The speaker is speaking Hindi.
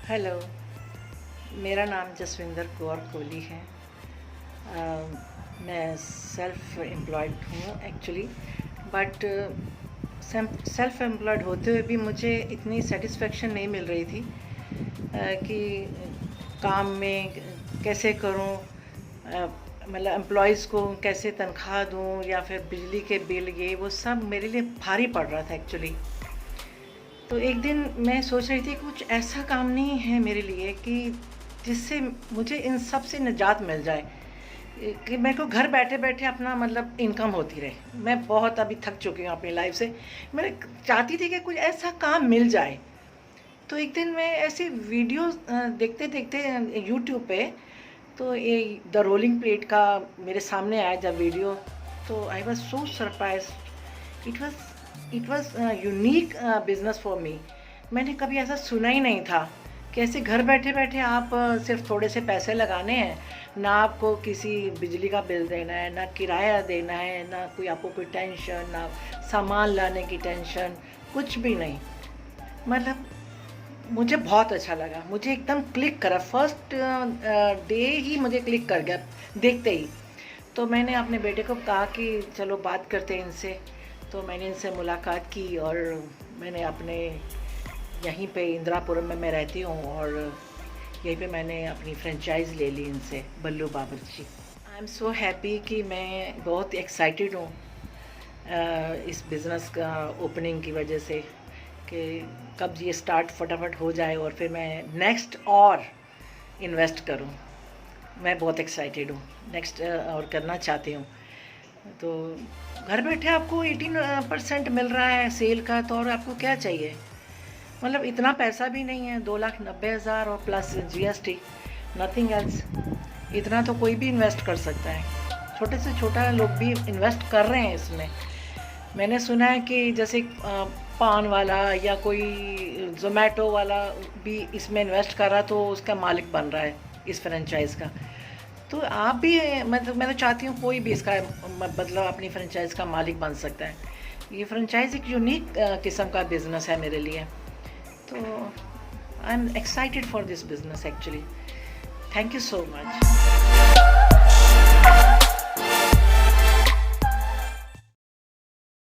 हेलो, मेरा नाम जसविंदर कौर कोहली है। मैं सेल्फ़ एम्प्लॉयड हूँ एक्चुअली, बट सेल्फ़ एम्प्लॉयड होते हुए भी मुझे इतनी सेटिस्फेक्शन नहीं मिल रही थी कि काम में कैसे करूँ, मतलब एम्प्लॉयज़ को कैसे तनख्वाह दूँ या फिर बिजली के बिल, ये वो सब मेरे लिए भारी पड़ रहा था एक्चुअली। तो एक दिन मैं सोच रही थी कुछ ऐसा काम नहीं है मेरे लिए कि जिससे मुझे इन सब से निजात मिल जाए, कि मेरे को घर बैठे बैठे अपना मतलब इनकम होती रहे। मैं बहुत अभी थक चुकी हूँ अपनी लाइफ से। मैं चाहती थी कि कुछ ऐसा काम मिल जाए। तो एक दिन मैं ऐसी वीडियो देखते देखते यूट्यूब पे, तो ये द रोलिंग प्लेट का मेरे सामने आया जब वीडियो, तो I was so surprise. It was unique business for me. मैंने कभी ऐसा सुना ही नहीं था कि ऐसे घर बैठे बैठे आप सिर्फ थोड़े से पैसे लगाने हैं, ना आपको किसी बिजली का बिल देना है, ना किराया देना है, ना कोई आपको कोई टेंशन, ना सामान लाने की टेंशन, कुछ भी नहीं। मतलब मुझे बहुत अच्छा लगा, मुझे एकदम क्लिक करा, फर्स्ट डे ही मुझे क्लिक कर गया देखते ही। तो मैंने अपने बेटे को कहा कि चलो बात करते हैं इनसे। तो मैंने इनसे मुलाकात की और मैंने अपने यहीं पे इंदिरापुरम में मैं रहती हूँ, और यहीं पे मैंने अपनी फ्रेंचाइज़ ले ली इनसे, बल्लू बावर्ची। आई एम सो हैप्पी कि मैं बहुत एक्साइटेड हूँ इस बिज़नेस का ओपनिंग की वजह से, कि कब ये स्टार्ट फटाफट हो जाए और फिर मैं नेक्स्ट और इन्वेस्ट करूं। मैं बहुत एक्साइटेड हूँ, नेक्स्ट और करना चाहती हूँ। तो घर बैठे आपको 18% मिल रहा है सेल का, तो और आपको क्या चाहिए। मतलब इतना पैसा भी नहीं है, 2,90,000 और प्लस GST, नथिंग एल्स। इतना तो कोई भी इन्वेस्ट कर सकता है, छोटे से छोटा लोग भी इन्वेस्ट कर रहे हैं इसमें। मैंने सुना है कि जैसे पान वाला या कोई ज़ोमैटो वाला भी इसमें इन्वेस्ट कर रहा, तो उसका मालिक बन रहा है इस फ्रेंचाइज़ का। तो आप भी, मतलब मैं तो चाहती हूँ कोई भी इसका मतलब अपनी फ्रेंचाइज़ का मालिक बन सकता है। ये फ्रेंचाइज़ एक यूनिक किस्म का बिज़नेस है मेरे लिए। तो I am excited for this business actually. Thank you so much.